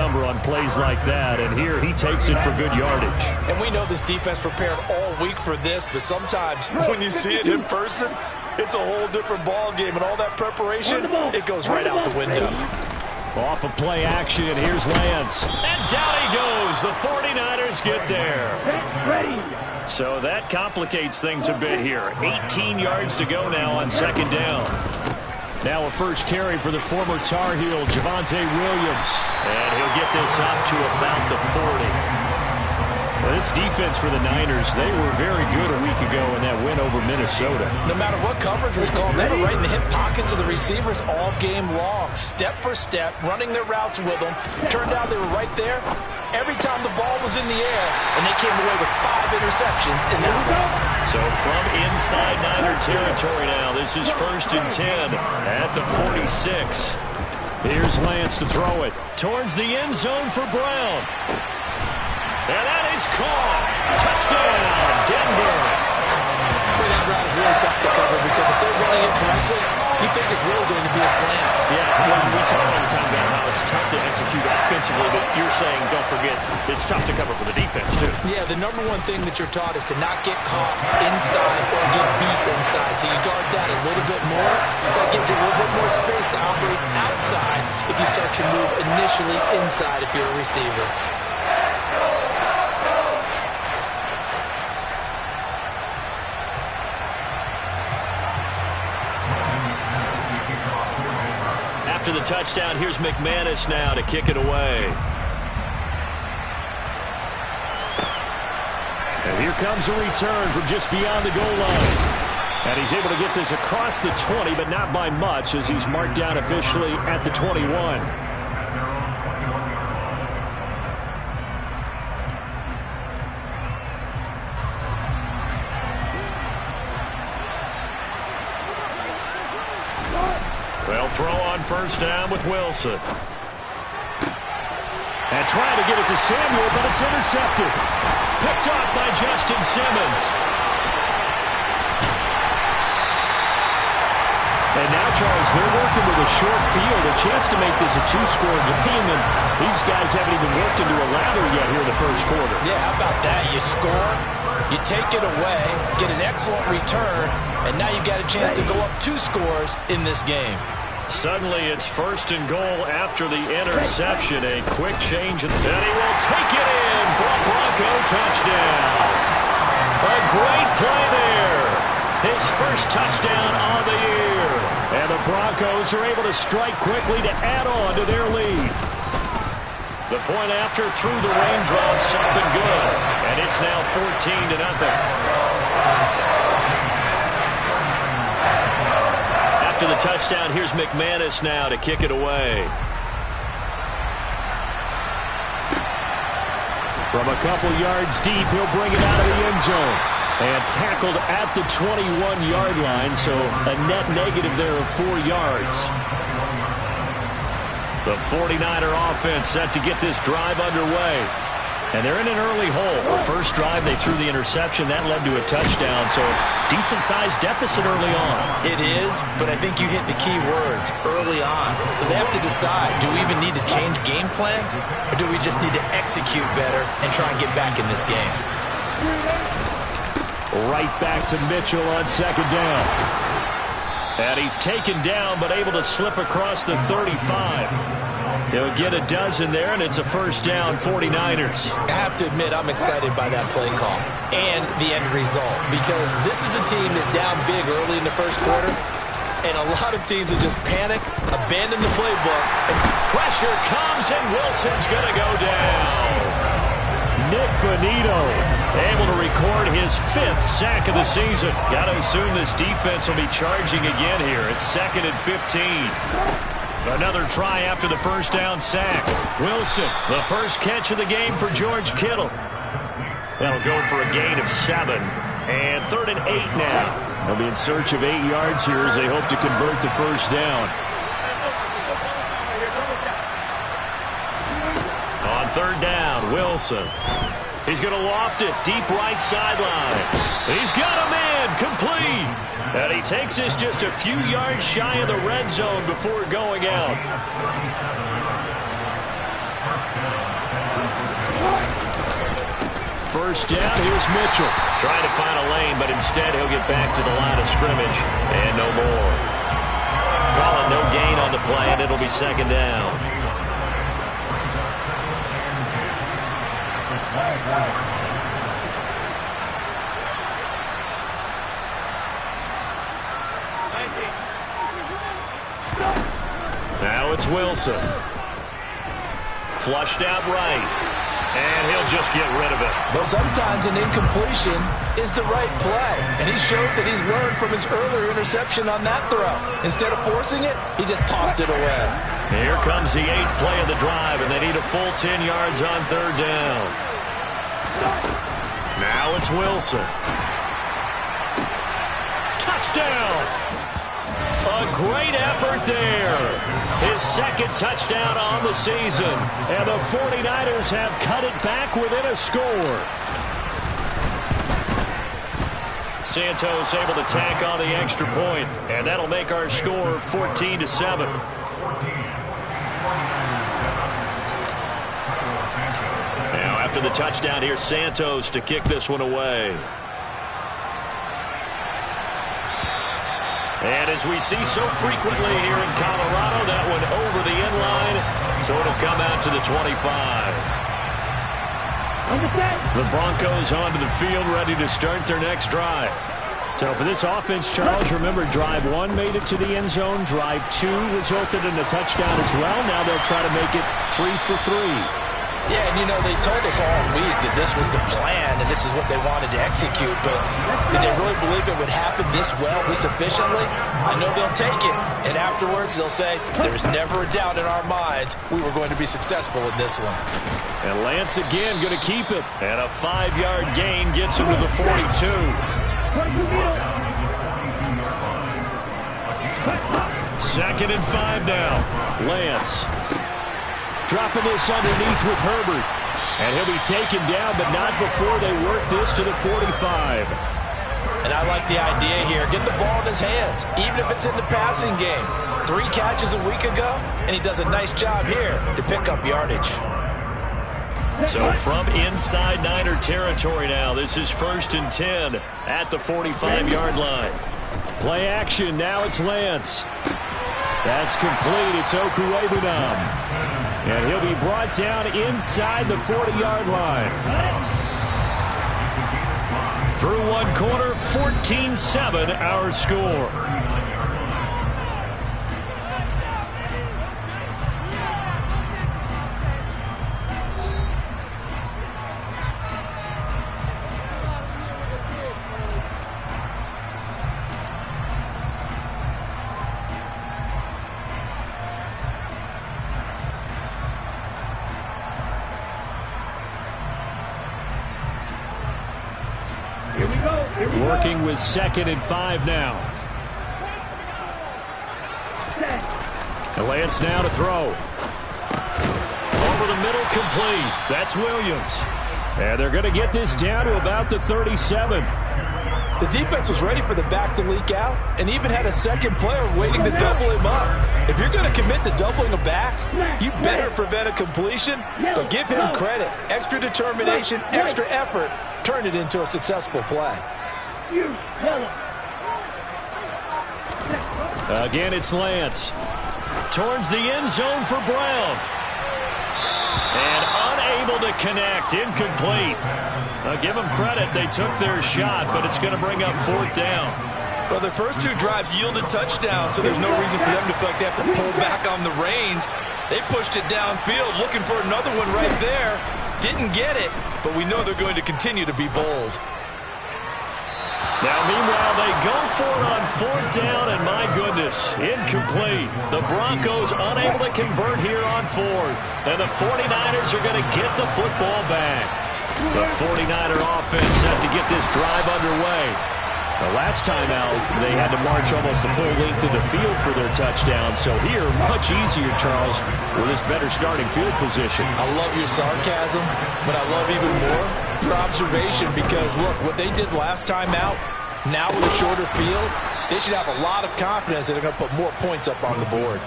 number on plays like that, and here he takes it for good yardage. And we know this defense prepared all week for this, but sometimes when you see it in person, it's a whole different ball game, and all that preparation, it goes right out the window. Off of play action, here's Lance. And down he goes. The 49ers get there. So that complicates things a bit here. 18 yards to go now on second down. Now a first carry for the former Tar Heel, Javonte Williams. And he'll get this up to about the 40. Well, this defense for the Niners, they were very good a week ago in that win over Minnesota. No matter what coverage was called, they were right in the hip pockets of the receivers all game long. Step for step, running their routes with them. Turned out they were right there every time the ball was in the air, and they came away with 5 interceptions in that one. So from inside Niner territory now, this is 1st and 10 at the 46. Here's Lance to throw it towards the end zone for Brown. And that is caught. Touchdown, Denver. Well, that route is really tough to cover because if they're running it correctly, you think it's really going to be a slam. Yeah, we talk all the time about how it's tough to execute offensively, but you're saying, don't forget, it's tough to cover for the defense, too. Yeah, the number one thing that you're taught is to not get caught inside or get beat inside. So you guard that a little bit more. So that gives you a little bit more space to operate outside if you start your move initially inside if you're a receiver. After the touchdown, here's McManus now to kick it away. And here comes a return from just beyond the goal line. And he's able to get this across the 20, but not by much, as he's marked down officially at the 21. They'll throw on first down with Wilson. And trying to get it to Samuel, but it's intercepted. Picked off by Justin Simmons. And now, Charles, they're working with a short field, a chance to make this a 2-score game, and these guys haven't even worked into a lather yet here in the first quarter. Yeah, how about that? You score, you take it away, get an excellent return, and now you've got a chance to go up 2 scores in this game. Suddenly it's 1st and goal after the interception. A quick change, and he will take it in for a Bronco touchdown. A great play there. His first touchdown on the year. And the Broncos are able to strike quickly to add on to their lead. The point after through the raindrops up and good. And it's now 14-0. After the touchdown, here's McManus now to kick it away. From a couple yards deep, he'll bring it out of the end zone. And tackled at the 21-yard line, so a net negative there of 4 yards. The 49er offense set to get this drive underway. And they're in an early hole. The first drive, they threw the interception. That led to a touchdown, so decent-sized deficit early on. It is, but I think you hit the key words, early on. So they have to decide, do we even need to change game plan, or do we just need to execute better and try and get back in this game? Right back to Mitchell on second down. And he's taken down, but able to slip across the 35. He'll get a dozen there, and it's a first down, 49ers. I have to admit, I'm excited by that play call and the end result, because this is a team that's down big early in the first quarter, and a lot of teams will just panic, abandon the playbook, and pressure comes, and Wilson's going to go down. Nick Bonito able to record his 5th sack of the season. Got to assume this defense will be charging again here. It's 2nd and 15. Another try after the first down sack. Wilson, the first catch of the game for George Kittle. That'll go for a gain of 7. And 3rd and 8 now. They'll be in search of 8 yards here as they hope to convert the first down. On 3rd down, Wilson. He's going to loft it deep right sideline. He's got him in, complete. And he takes this just a few yards shy of the red zone before going out. First down, here's Mitchell. Trying to find a lane, but instead he'll get back to the line of scrimmage. And no more. Calling no gain on the play, and it'll be second down. Now it's Wilson. Flushed out right. And he'll just get rid of it. But sometimes an incompletion is the right play. And he showed that he's learned from his earlier interception on that throw. Instead of forcing it, he just tossed it away. Here comes the 8th play of the drive, and they need a full 10 yards on third down. Now it's Wilson. Touchdown! A great effort there. His second touchdown on the season. And the 49ers have cut it back within a score. Santos able to tack on the extra point, and that'll make our score 14-7. Now after the touchdown, here's Santos to kick this one away. And as we see so frequently here in Colorado, that one over the end line, so it'll come out to the 25. The Broncos onto the field, ready to start their next drive. So for this offense, Charles, remember, drive 1 made it to the end zone. Drive 2 resulted in a touchdown as well. Now they'll try to make it 3 for 3. Yeah, and, you know, they told us all week that this was the plan and this is what they wanted to execute. But did they really believe it would happen this well, this efficiently? I know they'll take it. And afterwards, they'll say, there's never a doubt in our minds we were going to be successful in this one. And Lance again going to keep it. And a 5-yard gain gets him to the 42. Second and 5 now. Lance. Dropping this underneath with Herbert. And he'll be taken down, but not before they work this to the 45. And I like the idea here. Get the ball in his hands, even if it's in the passing game. 3 catches a week ago, and he does a nice job here to pick up yardage. So from inside Niner territory now, this is 1st and 10 at the 45-yard line. Play action, now it's Lance. That's complete, it's Okuwebunam. And he'll be brought down inside the 40-yard line. Through one quarter, 14-7 our score. Working with 2nd and 5 now. Lance now to throw. Over the middle, complete. That's Williams. And they're going to get this down to about the 37. The defense was ready for the back to leak out and even had a second player waiting to double him up. If you're going to commit to doubling a back, you better prevent a completion, but give him credit. Extra determination, extra effort, turned it into a successful play. Again, it's Lance. Towards the end zone for Brown. And unable to connect. Incomplete. Give them credit. They took their shot, but it's going to bring up 4th down. Well, their first 2 drives yielded touchdowns, so there's no reason for them to feel like they have to pull back on the reins. They pushed it downfield, looking for another one right there. Didn't get it, but we know they're going to continue to be bold. Now, meanwhile, they go for it on 4th down, and my goodness, incomplete. The Broncos unable to convert here on 4th. And the 49ers are going to get the football back. The 49er offense set to get this drive underway. The last time out, they had to march almost the full length of the field for their touchdown. So here, much easier, Charles, with this better starting field position. I love your sarcasm, but I love even more your observation because, look, what they did last time out, now with a shorter field, They should have a lot of confidence that they're going to put more points up on the board.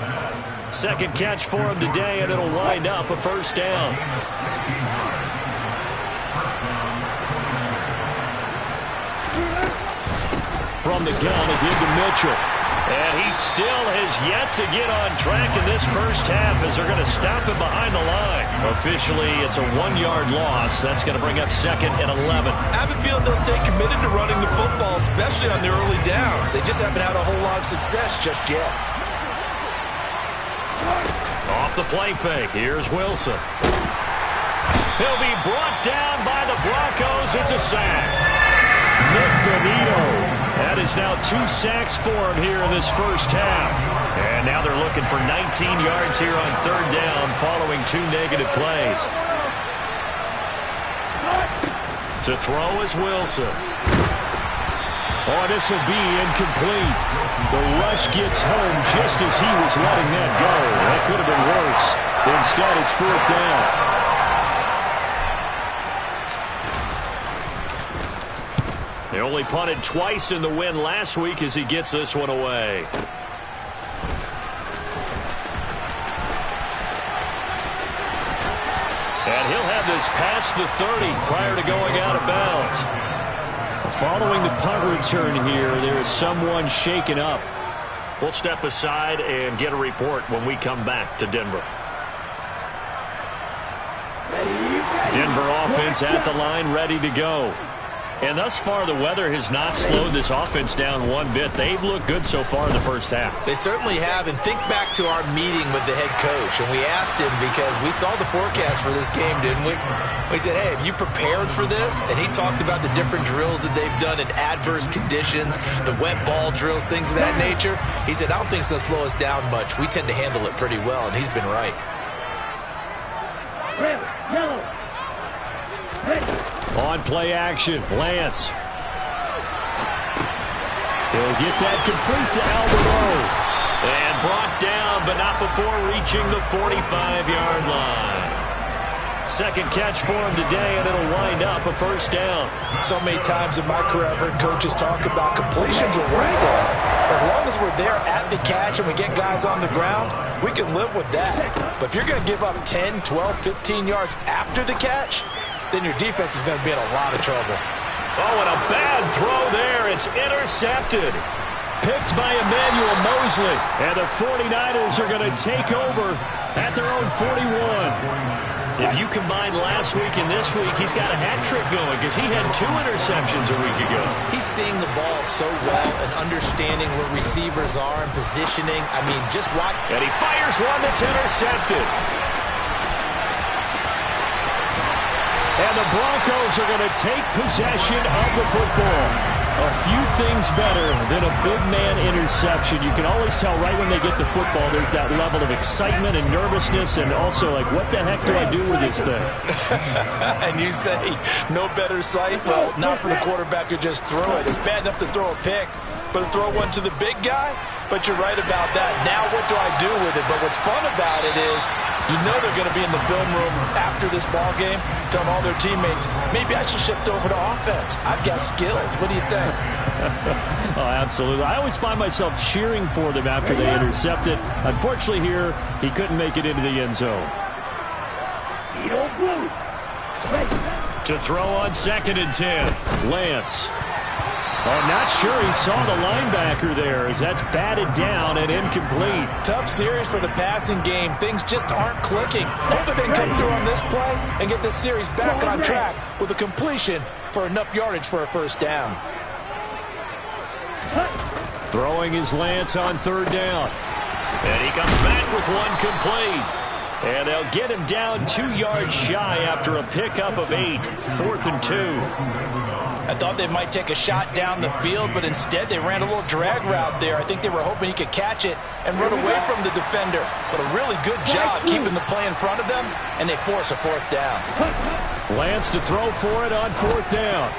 Second catch for him today, and it'll wind up a first down. From the gun, again to Mitchell. And he still has yet to get on track in this first half as they're going to stop him behind the line. Officially, it's a 1-yard loss. That's going to bring up 2nd and 11. I have a feeling they'll stay committed to running the football, especially on the early downs. They just haven't had a whole lot of success just yet. Off the play fake, here's Wilson. He'll be brought down by the Broncos. It's a sack. Nick Bonito. That is now 2 sacks for him here in this first half. And now they're looking for 19 yards here on 3rd down following 2 negative plays. To throw is Wilson. Oh, this will be incomplete. The rush gets home just as he was letting that go. That could have been worse. Instead, it's 4th down. They only punted twice in the win last week as he gets this one away. And he'll have this past the 30 prior to going out of bounds. Following the punt return here, there is someone shaken up. We'll step aside and get a report when we come back to Denver. Denver offense at the line, ready to go. And thus far, the weather has not slowed this offense down one bit. They've looked good so far in the first half. They certainly have. And think back to our meeting with the head coach. And we asked him because we saw the forecast for this game, didn't we? We said, hey, have you prepared for this? And he talked about the different drills that they've done in adverse conditions, the wet ball drills, things of that nature. He said, I don't think it's going to slow us down much. We tend to handle it pretty well. And he's been right. On play action, Lance. He'll get that complete to Alvaro. And brought down, but not before reaching the 45-yard line. Second catch for him today, and it'll wind up a first down. So many times in my career, I've heard coaches talk about completions are right there. As long as we're there at the catch and we get guys on the ground, we can live with that. But if you're going to give up 10, 12, 15 yards after the catch, then your defense is going to be in a lot of trouble. Oh, and a bad throw there. It's intercepted. Picked by Emmanuel Mosley. And the 49ers are going to take over at their own 41. If you combine last week and this week, he's got a hat trick going because he had 2 interceptions a week ago. He's seeing the ball so well and understanding where receivers are and positioning. I mean, just watch. And he fires one that's intercepted. And the Broncos are going to take possession of the football. A few things better than a big man interception. You can always tell right when they get the football, there's that level of excitement and nervousness and also like, what the heck do I do with this thing? And you say, no better sight? Well, not for the quarterback to just throw it. It's bad enough to throw a pick, but to throw one to the big guy? But you're right about that. Now what do I do with it? But what's fun about it is you know they're going to be in the film room after this ball game telling all their teammates, maybe I should shift over to offense. I've got skills. What do you think? Oh, absolutely. I always find myself cheering for them after they intercept it. Unfortunately here, he couldn't make it into the end zone. To throw on 2nd and 10, Lance. Oh, not sure he saw the linebacker there as that's batted down and incomplete. Tough series for the passing game. Things just aren't clicking. Hopefully they can come through on this play and get this series back on track with a completion for enough yardage for a first down. Throwing his Lance on 3rd down. And he comes back with one complete. And they'll get him down 2 yards shy after a pickup of 8. 4th and 2. I thought they might take a shot down the field, but instead they ran a little drag route there. I think they were hoping he could catch it and run away from the defender. But a really good job keeping the play in front of them, and they force a 4th down. Lance to throw for it on 4th down.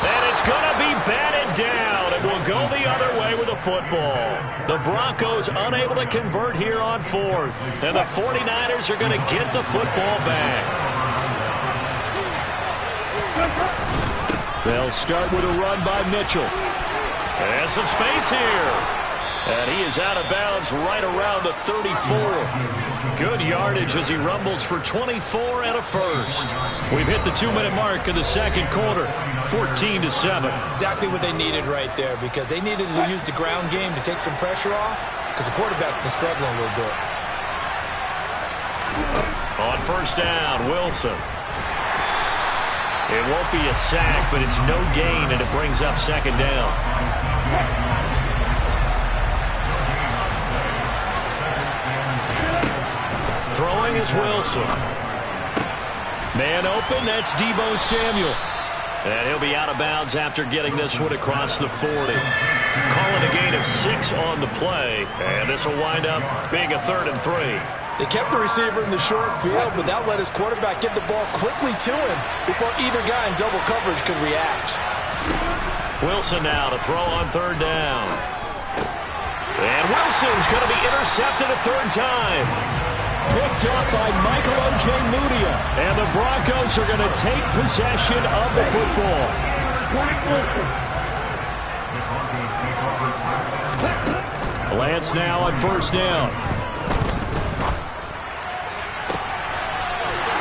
And it's going to be batted down, and will go the other way with the football. The Broncos unable to convert here on 4th, and the 49ers are going to get the football back. They'll start with a run by Mitchell. And some space here. And he is out of bounds right around the 34. Good yardage as he rumbles for 24 and a first. We've hit the 2-minute mark in the second quarter, 14-7. Exactly what they needed right there, because they needed to use the ground game to take some pressure off, because the quarterback's been struggling a little bit. On first down, Wilson. It won't be a sack, but it's no gain, and it brings up second down. Throwing is Wilson. Man open, that's Deebo Samuel. And he'll be out of bounds after getting this one across the 40. Calling a gain of 6 on the play, and this will wind up being a 3rd and 3. They kept the receiver in the short field, but that let his quarterback get the ball quickly to him before either guy in double coverage could react. Wilson now to throw on 3rd down. And Wilson's going to be intercepted a 3rd time. Picked up by Michael Ojemudia. And the Broncos are going to take possession of the football. Lance now on first down.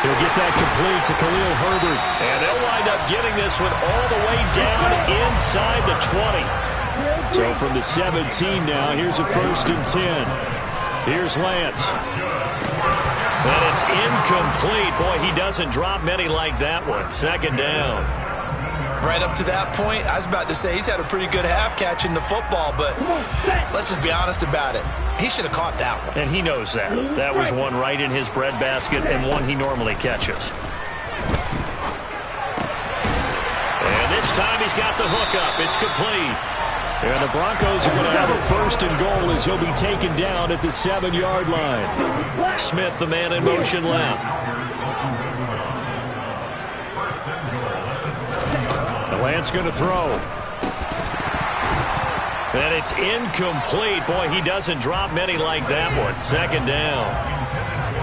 He'll get that complete to Khalil Herbert. And they'll wind up getting this one all the way down inside the 20. So from the 17 now, here's a 1st and 10. Here's Lance. And it's incomplete. Boy, he doesn't drop many like that one. 2nd down. Right up to that point, I was about to say he's had a pretty good half catching the football, but let's just be honest about it. He should have caught that one. And he knows that. That was one right in his breadbasket and one he normally catches. And this time he's got the hook up. It's complete. And the Broncos are going to have a 1st and goal as he'll be taken down at the 7-yard line. Smith, the man in motion left. The Lance going to throw. And it's incomplete. Boy, he doesn't drop many like that one. 2nd down.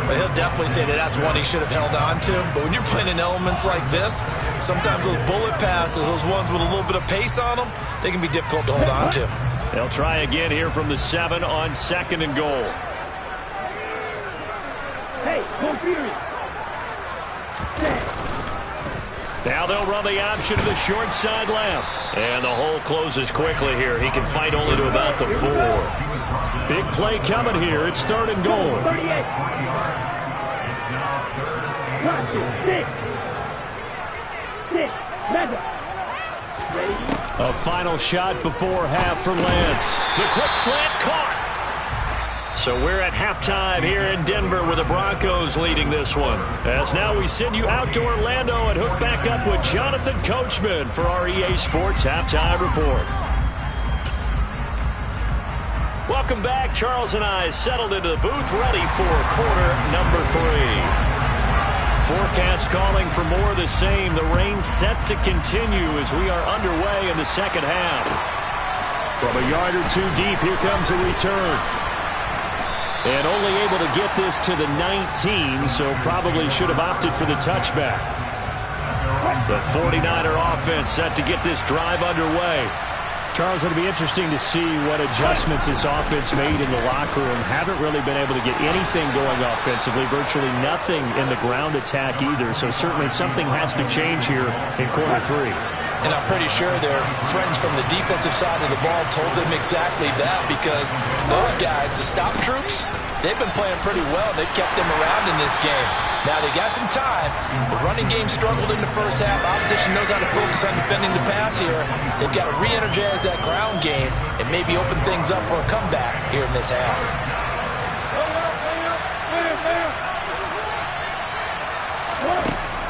But he'll definitely say that that's one he should have held on to. But when you're playing in elements like this, sometimes those bullet passes, those ones with a little bit of pace on them, they can be difficult to hold on to. They'll try again here from the 7 on 2nd and goal. Hey, go Fury. Now they'll run the option to the short side left. And the hole closes quickly here. He can fight only to about the 4. Big play coming here. It's 3rd and goal. 38. 6. A final shot before half for Lance. The quick slant caught. So we're at halftime here in Denver with the Broncos leading this one. As now we send you out to Orlando and hook back up with Jonathan Coachman for our EA Sports Halftime Report. Welcome back. Charles and I settled into the booth ready for quarter number 3. Forecast calling for more of the same. The rain set to continue as we are underway in the second half. From a yard or 2 deep, here comes a return. And only able to get this to the 19, so probably should have opted for the touchback. The 49er offense set to get this drive underway. Charles, it'll be interesting to see what adjustments this offense made in the locker room. Haven't really been able to get anything going offensively, virtually nothing in the ground attack either. So certainly something has to change here in quarter 3. And I'm pretty sure their friends from the defensive side of the ball told them exactly that, because those guys, the stop troops, they've been playing pretty well. They've kept them around in this game. Now, they got some time. The running game struggled in the first half. Opposition knows how to focus on defending the pass here. They've got to re-energize that ground game and maybe open things up for a comeback here in this half.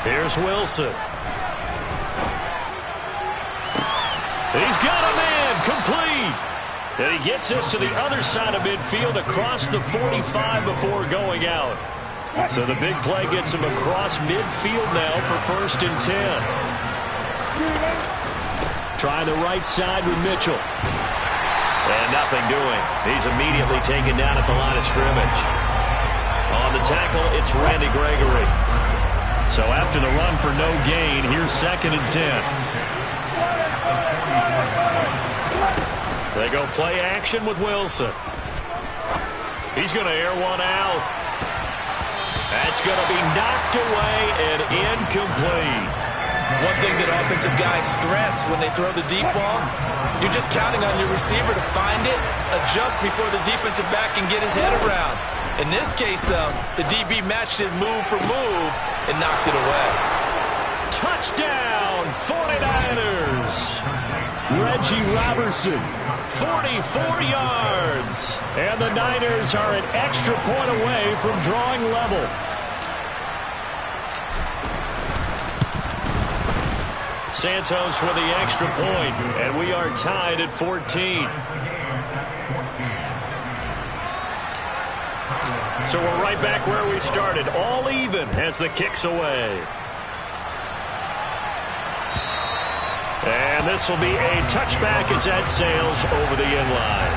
Here's Wilson. He's got a man complete. And he gets us to the other side of midfield across the 45 before going out. So the big play gets him across midfield now for 1st and 10. Trying the right side with Mitchell. And nothing doing. He's immediately taken down at the line of scrimmage. On the tackle, it's Randy Gregory. So after the run for no gain, here's 2nd and 10. They go play action with Wilson. He's going to air one out. That's going to be knocked away and incomplete. One thing that offensive guys stress when they throw the deep ball, you're just counting on your receiver to find it, adjust before the defensive back can get his head around. In this case, though, the DB matched it move for move and knocked it away. Touchdown, 49ers. Reggie Robertson, 44 yards. And the Niners are an extra point away from drawing level. Santos with the extra point, and we are tied at 14. So we're right back where we started, all even as the kick's away. And this will be a touchback as that sails over the end line.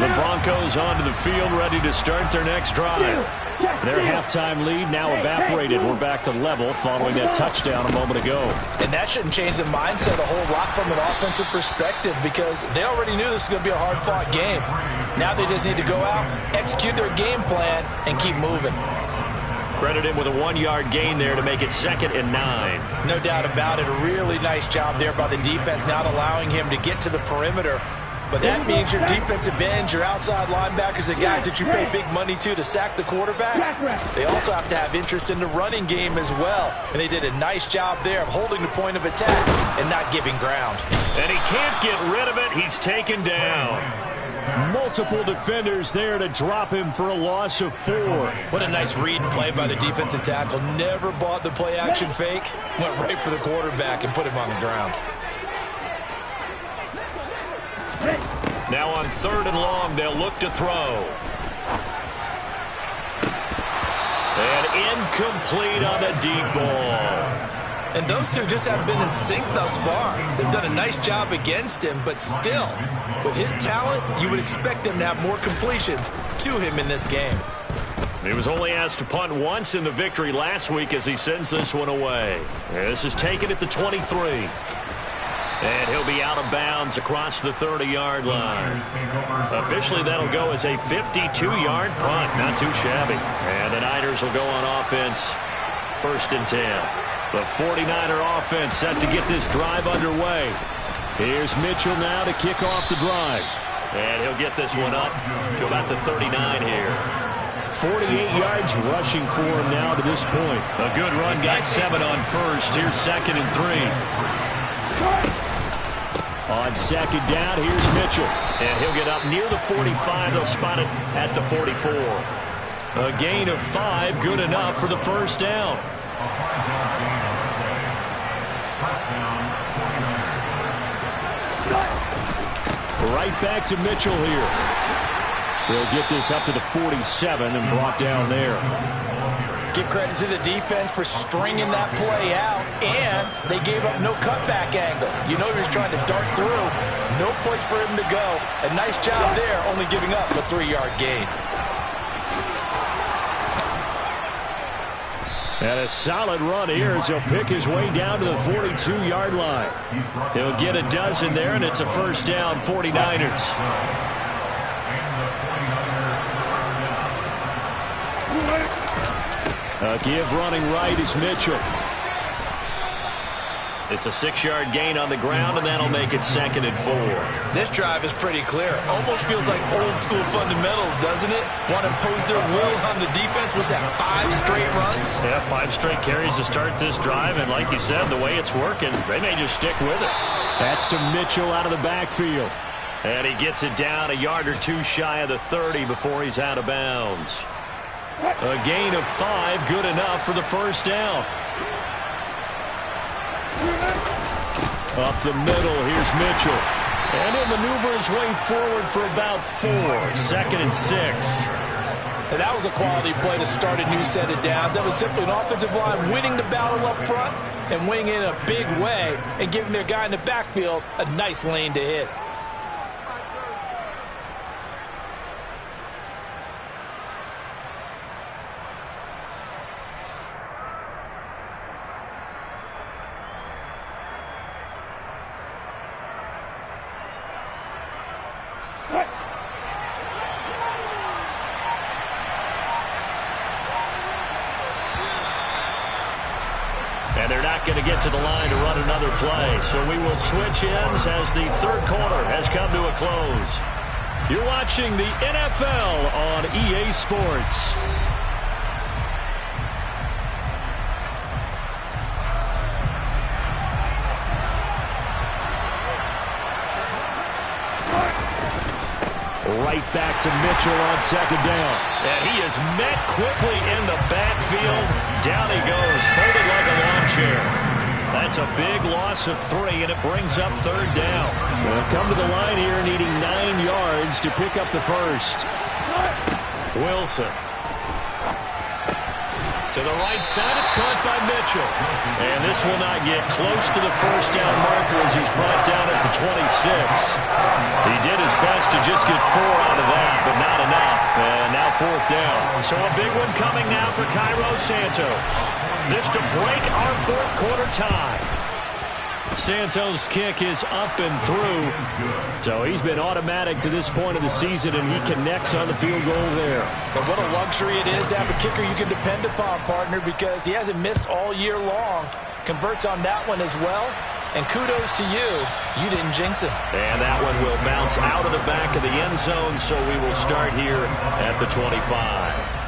The Broncos onto the field, ready to start their next drive. Their halftime lead now evaporated. We're back to level following that touchdown a moment ago. And that shouldn't change the mindset a whole lot from an offensive perspective because they already knew this was going to be a hard-fought game. Now they just need to go out, execute their game plan, and keep moving. Credited with a 1-yard gain there to make it 2nd and 9. No doubt about it. A really nice job there by the defense, not allowing him to get to the perimeter. But that means your defensive ends, your outside linebackers, the guys that you pay big money to sack the quarterback, they also have to have interest in the running game as well. And they did a nice job there of holding the point of attack and not giving ground. And he can't get rid of it. He's taken down. Multiple defenders there to drop him for a loss of 4. What a nice read and play by the defensive tackle. Never bought the play-action fake. Went right for the quarterback and put him on the ground. Now on 3rd and long, they'll look to throw. And incomplete on the deep ball. And those two just haven't been in sync thus far. They've done a nice job against him, but still, with his talent, you would expect them to have more completions to him in this game. He was only asked to punt once in the victory last week as he sends this one away. This is taken at the 23. And he'll be out of bounds across the 30-yard line. Officially, that'll go as a 52-yard punt. Not too shabby. And the Niners will go on offense, 1st and 10. The 49er offense set to get this drive underway. Here's Mitchell now to kick off the drive. And he'll get this one up to about the 39 here. 48 yards rushing for him now to this point. A good run, got 7 on 1st. Here's 2nd and 3. On 2nd down, here's Mitchell. And he'll get up near the 45. They'll spot it at the 44. A gain of 5, good enough for the 1st down. Right back to Mitchell here. They'll get this up to the 47 and brought down there. Give credit to the defense for stringing that play out, and they gave up no cutback angle. You know he was trying to dart through. No place for him to go. A nice job there, only giving up a 3-yard gain. And a solid run here as he'll pick his way down to the 42-yard line. He'll get a dozen there, and it's a 1st down, 49ers. A give running right is Mitchell. It's a 6-yard gain on the ground, and that'll make it 2nd and 4. This drive is pretty clear. Almost feels like old school fundamentals, doesn't it? Want to impose their will on the defense. Was that 5 straight runs? Yeah, 5 straight carries to start this drive, and like you said, the way it's working, they may just stick with it. That's to Mitchell out of the backfield. And he gets it down a yard or 2 shy of the 30 before he's out of bounds. A gain of 5, good enough for the 1st down. Up the middle, here's Mitchell. And he'll maneuver his way forward for about 4. 2nd and 6. And that was a quality play to start a new set of downs. That was simply an offensive line winning the battle up front and winning in a big way and giving their guy in the backfield a nice lane to hit. And they're not going to get to the line to run another play. So we will switch ends as the third quarter has come to a close. You're watching the NFL on EA Sports. Right back to Mitchell on second down. And he is met quickly in the backfield. Down he goes, folded like a lawn chair. That's a big loss of 3, and it brings up third down. Well, come to the line here needing 9 yards to pick up the first. Wilson. To the right side, it's caught by Mitchell. And this will not get close to the first down marker as he's brought down at the 26. He did his best to just get 4 out of that, but not enough. And now fourth down. So a big one coming now for Cairo Santos. This to break our fourth quarter tie. Santos' kick is up and through. So he's been automatic to this point of the season, and he connects on the field goal there. But what a luxury it is to have a kicker you can depend upon, partner, because he hasn't missed all year long. Converts on that one as well. And kudos to you. You didn't jinx him. And that one will bounce out of the back of the end zone, so we will start here at the 25.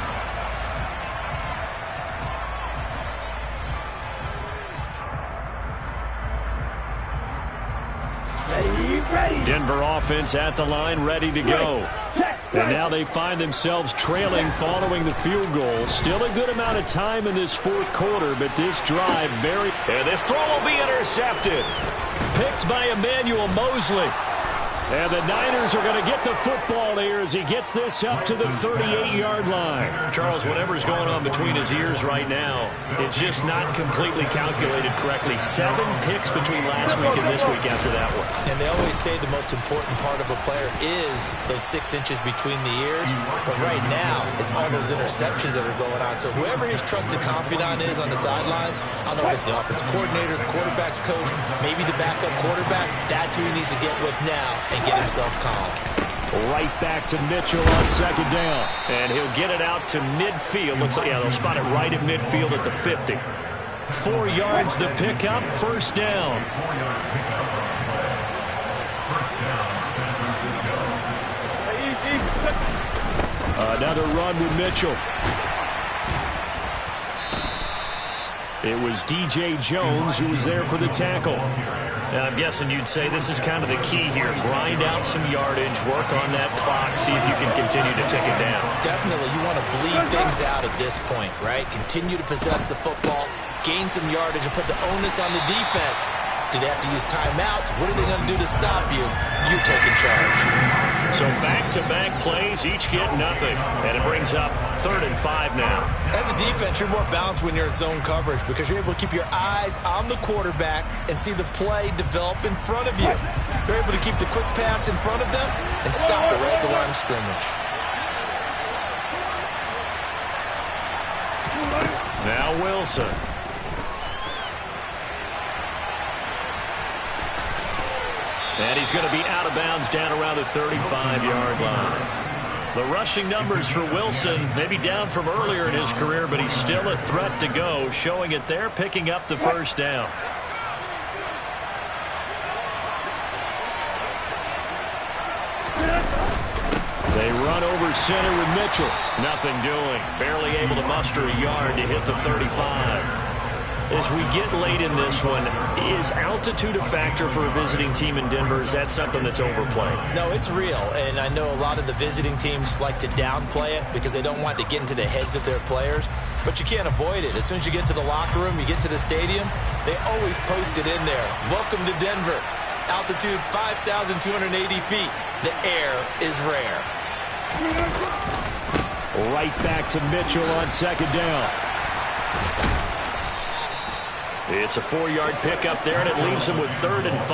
Denver offense at the line, ready to go. And now they find themselves trailing following the field goal. Still a good amount of time in this fourth quarter, but this drive And this throw will be intercepted. Picked by Emmanuel Mosley. And the Niners are going to get the football here as he gets this up to the 38-yard line. Charles, whatever's going on between his ears right now, it's just not completely calculated correctly. 7 picks between last week and this week after that one. And they always say the most important part of a player is those 6 inches between the ears. But right now, it's all those interceptions that are going on. So whoever his trusted confidant is on the sidelines, I don't know if it's the offensive coordinator, the quarterback's coach, maybe the backup quarterback, that's who he needs to get with now and get himself calm. Right back to Mitchell on second down. And he'll get it out to midfield. Looks like, yeah, they'll spot it right at midfield at the 50. 4 yards the pickup, first down. Another run with Mitchell. It was DJ Jones who was there for the tackle. Now, I'm guessing you'd say this is kind of the key here. Grind out some yardage, work on that clock, see if you can continue to tick it down. Definitely, you want to bleed things out at this point, right? Continue to possess the football, gain some yardage, and put the onus on the defense. Do they have to use timeouts? What are they going to do to stop you? You're taking charge. So back-to-back plays, each get nothing. And it brings up 3rd and 5 now. As a defense, you're more balanced when you're in zone coverage because you're able to keep your eyes on the quarterback and see the play develop in front of you. You're able to keep the quick pass in front of them and stop it right at the line of scrimmage. Now Wilson. And he's going to be out of bounds down around the 35-yard line. The rushing numbers for Wilson maybe down from earlier in his career, but he's still a threat to go, showing it there, picking up the first down. They run over center with Mitchell. Nothing doing. Barely able to muster a yard to hit the 35. As we get late in this one, is altitude a factor for a visiting team in Denver? Is that something that's overplayed? No, it's real, and I know a lot of the visiting teams like to downplay it because they don't want to get into the heads of their players, but you can't avoid it. As soon as you get to the locker room, you get to the stadium, they always post it in there. Welcome to Denver. Altitude 5,280 feet. The air is rare. Right back to Mitchell on second down. It's a 4-yard pickup there, and it leaves him with 3rd and 5.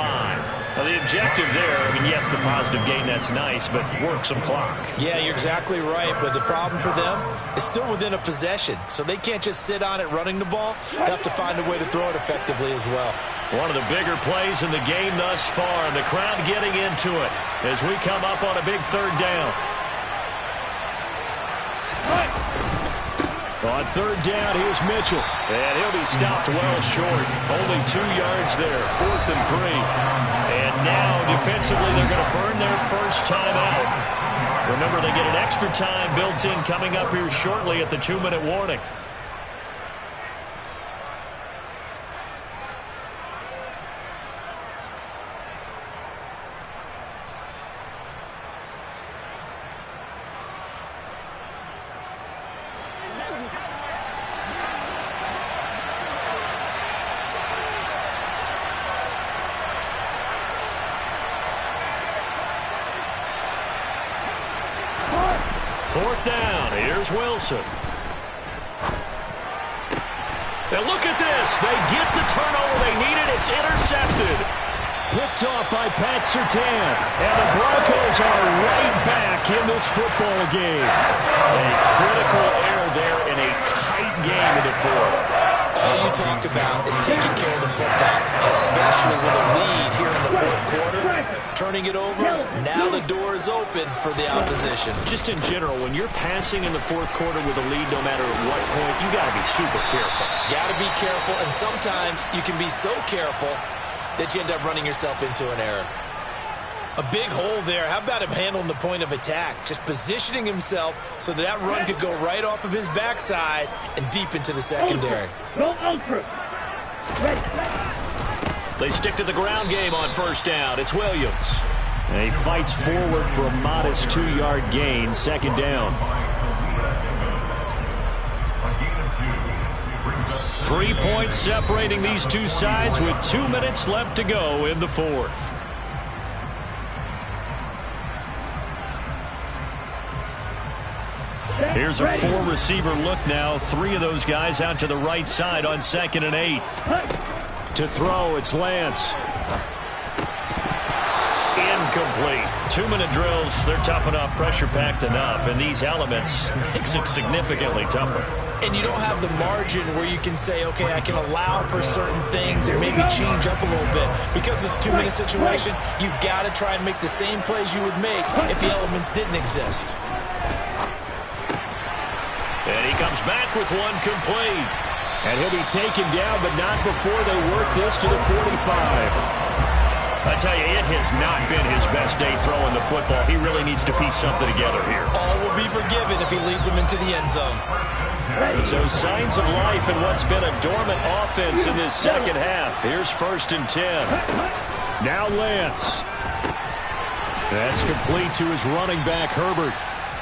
Now, the objective there, I mean, yes, the positive gain, that's nice, but work some clock. Yeah, you're exactly right, but the problem for them is still within a possession, so they can't just sit on it running the ball. They have to find a way to throw it effectively as well. One of the bigger plays in the game thus far, and the crowd getting into it as we come up on a big 3rd down. On third down, here's Mitchell. And he'll be stopped well short. Only 2 yards there, 4th and 3. And now, defensively, they're going to burn their first time out. Remember, they get an extra time built in coming up here shortly at the 2-minute warning. Fourth down, here's Wilson. Now look at this. They get the turnover they needed. It's intercepted. Picked off by Pat Surtain. And the Broncos are right back in this football game. A critical error there in a tight game in the fourth. All you talk about is taking care of the football, especially with a lead here in the fourth quarter. Turning it over, now the door is open for the opposition. Just in general, when you're passing in the fourth quarter with a lead, no matter at what point, you got to be super careful. Got to be careful, and sometimes you can be so careful that you end up running yourself into an error. A big hole there. How about him handling the point of attack? Just positioning himself so that run could go right off of his backside and deep into the secondary. Go ultra. They stick to the ground game on first down. It's Williams. And he fights forward for a modest 2-yard gain. Second down. 3 points separating these two sides with 2 minutes left to go in the fourth. Here's a 4-receiver look now. 3 of those guys out to the right side on 2nd and 8. To throw, it's Lance. Incomplete. 2-minute drills, they're tough enough, pressure-packed enough, and these elements makes it significantly tougher. And you don't have the margin where you can say, okay, I can allow for certain things and maybe change up a little bit. Because it's a 2-minute situation, you've got to try and make the same plays you would make if the elements didn't exist. And he comes back with one complete. And he'll be taken down, but not before they work this to the 45. I tell you, it has not been his best day throwing the football. He really needs to piece something together here. All will be forgiven if he leads them into the end zone. So signs of life in what's been a dormant offense in this second half. Here's 1st and 10. Now Lance. That's complete to his running back, Herbert.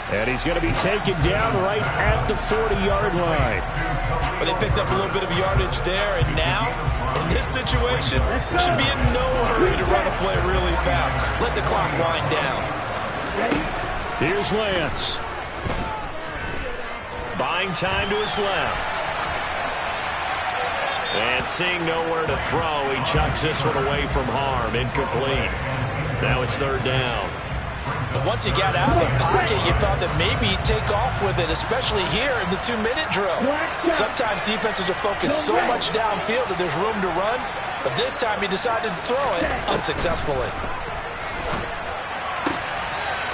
And he's going to be taken down right at the 40-yard line. But they picked up a little bit of yardage there, and now, in this situation, should be in no hurry to run a play really fast. Let the clock wind down. Here's Lance. Buying time to his left. And seeing nowhere to throw, he chucks this one away from harm. Incomplete. Now it's 3rd down. And once he got out of the pocket, you thought that maybe he'd take off with it, especially here in the 2-minute drill. Sometimes defenses are focused so much downfield that there's room to run, but this time he decided to throw it unsuccessfully.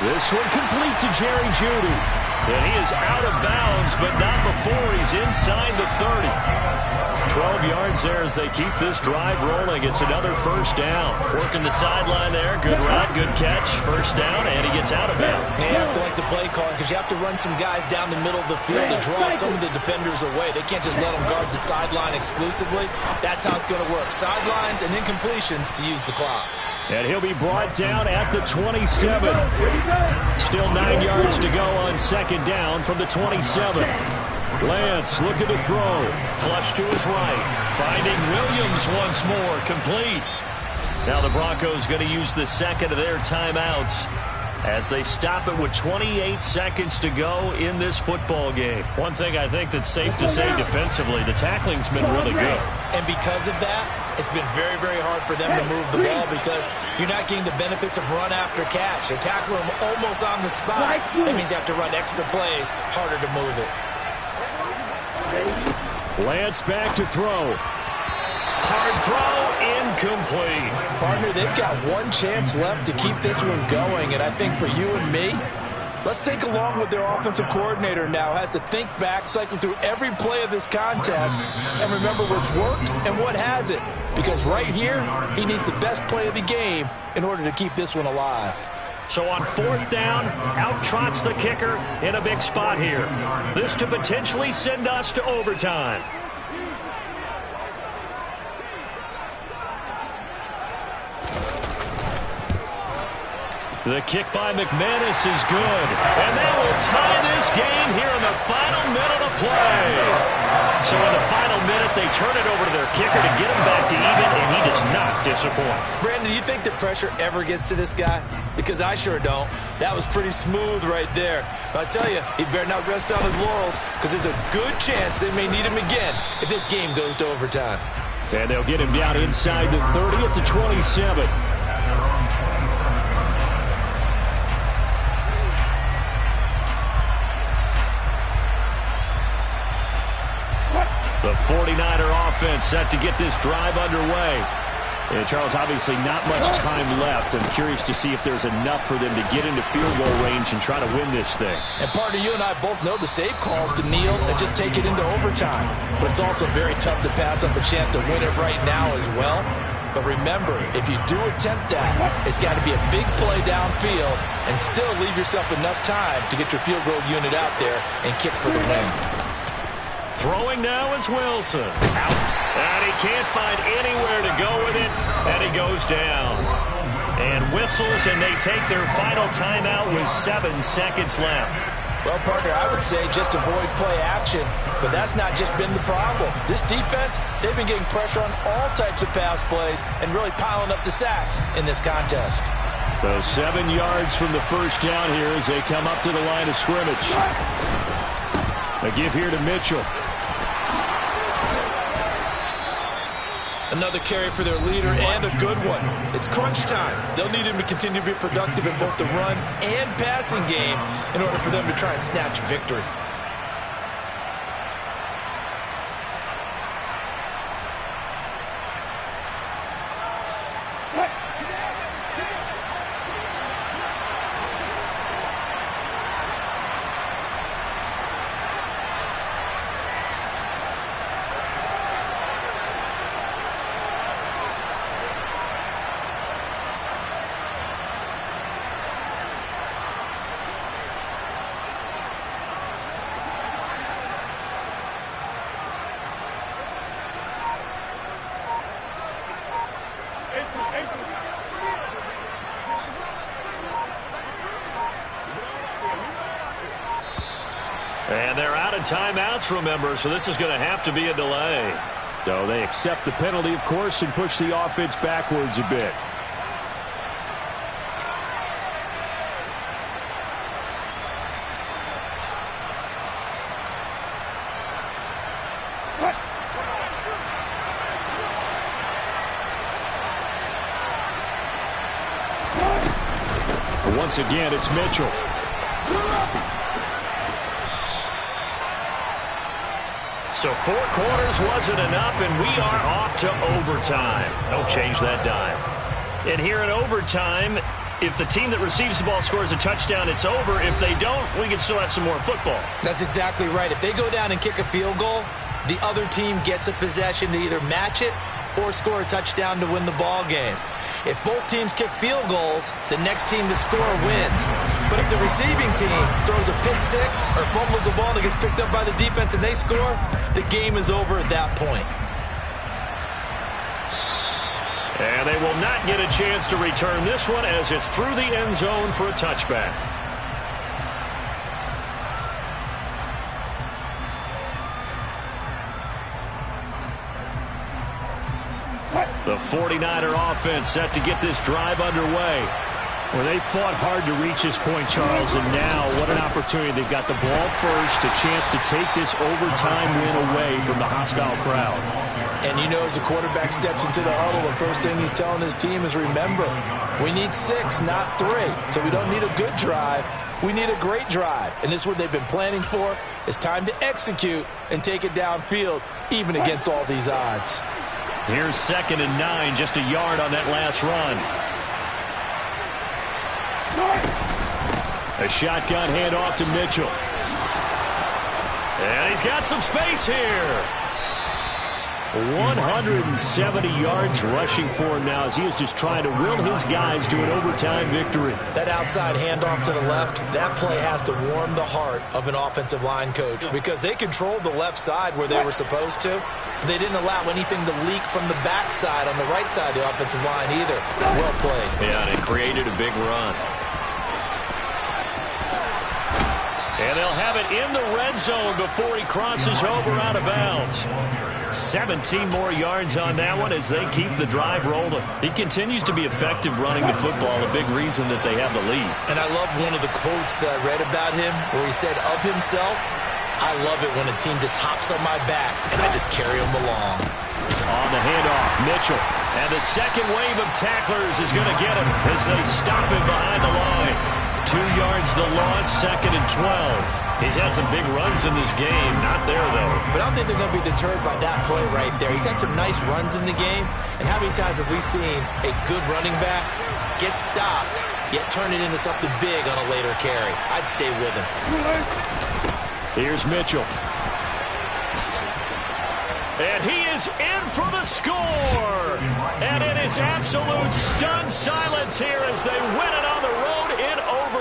This one complete to Jerry Jeudy. And he is out of bounds, but not before he's inside the 30. 12 yards there as they keep this drive rolling. It's another first down. Working the sideline there. Good route, good catch. First down, and he gets out of bounds. You have to like the play calling because you have to run some guys down the middle of the field to draw some of the defenders away. They can't just let them guard the sideline exclusively. That's how it's going to work. Sidelines and incompletions to use the clock. And he'll be brought down at the 27. Still 9 yards to go on 2nd down from the 27. Lance looking to throw. Flush to his right. Finding Williams once more. Complete. Now the Broncos going to use the second of their timeouts as they stop it with 28 seconds to go in this football game. One thing I think that's safe to say defensively, the tackling's been really good. And because of that, it's been very, very hard for them to move the ball because you're not getting the benefits of run after catch. They tackle them almost on the spot. That means you have to run extra plays, harder to move it. Lance back to throw. Hard throw, incomplete. Partner, they've got one chance left to keep this one going, and I think for you and me, Let's think along with their offensive coordinator now. Has to think back, cycle through every play of this contest, and remember what's worked and what hasn't. Because right here, he needs the best play of the game in order to keep this one alive. So on 4th down, out trots the kicker in a big spot here. This to potentially send us to overtime. The kick by McManus is good. And that will tie this game here in the final minute of play. So in the final minute, they turn it over to their kicker to get him back to even, and he does not disappoint. Brandon, do you think the pressure ever gets to this guy? Because I sure don't. That was pretty smooth right there. But I tell you, he better not rest on his laurels, because there's a good chance they may need him again if this game goes to overtime. And they'll get him down inside the 30 at the 27. The 49er offense set to get this drive underway. And Charles, obviously not much time left. I'm curious to see if there's enough for them to get into field goal range and try to win this thing. And partner, you and I both know the save calls to kneel and just take it into overtime. But it's also very tough to pass up a chance to win it right now as well. But remember, if you do attempt that, it's got to be a big play downfield and still leave yourself enough time to get your field goal unit out there and kick for the win. Throwing now is Wilson. Out. And he can't find anywhere to go with it. And he goes down. And whistles, and they take their final timeout with 7 seconds left. Well, partner, I would say just avoid play action. But that's not just been the problem. This defense, they've been getting pressure on all types of pass plays and really piling up the sacks in this contest. So 7 yards from the first down here as they come up to the line of scrimmage. A give here to Mitchell. Another carry for their leader, and a good one. It's crunch time. They'll need him to continue to be productive in both the run and passing game in order for them to try and snatch victory. And they're out of timeouts, remember, so this is going to have to be a delay. So they accept the penalty, of course, and push the offense backwards a bit. Once again, it's Mitchell. So 4 quarters wasn't enough, and we are off to overtime. Don't change that dime. And here in overtime, if the team that receives the ball scores a touchdown, it's over. If they don't, we can still have some more football. That's exactly right. If they go down and kick a field goal, the other team gets a possession to either match it or score a touchdown to win the ball game. If both teams kick field goals, the next team to score wins. But if the receiving team throws a pick six or fumbles the ball and it gets picked up by the defense and they score, the game is over at that point. And they will not get a chance to return this one as it's through the end zone for a touchback. The 49er offense set to get this drive underway. Well, they fought hard to reach this point, Charles, and now what an opportunity. They've got the ball first, a chance to take this overtime win away from the hostile crowd. And you know, as the quarterback steps into the huddle, the first thing he's telling his team is, remember, we need 6, not 3. So we don't need a good drive. We need a great drive. And this is what they've been planning for. It's time to execute and take it downfield, even against all these odds. Here's 2nd and 9, just a yard on that last run. A shotgun handoff to Mitchell. And he's got some space here. 170 yards rushing for him now as he is just trying to will his guys to an overtime victory. That outside handoff to the left, that play has to warm the heart of an offensive line coach because they controlled the left side where they were supposed to. They didn't allow anything to leak from the backside on the right side of the offensive line either. Well played. Yeah, and it created a big run. And they'll have it in the red zone before he crosses over out of bounds. 17 more yards on that one as they keep the drive rolling. He continues to be effective running the football, a big reason that they have the lead. And I love one of the quotes that I read about him where he said of himself, I love it when a team just hops on my back and I just carry them along. On the handoff, Mitchell. And the second wave of tacklers is going to get him as they stop him behind the line. 2 yards the loss, 2nd and 12. He's had some big runs in this game. Not there, though. But I don't think they're going to be deterred by that play right there. He's had some nice runs in the game. And how many times have we seen a good running back get stopped, yet turn it into something big on a later carry? I'd stay with him. Here's Mitchell. And he is in for the score. And it is absolute stunned silence here as they win it on the road in overtime.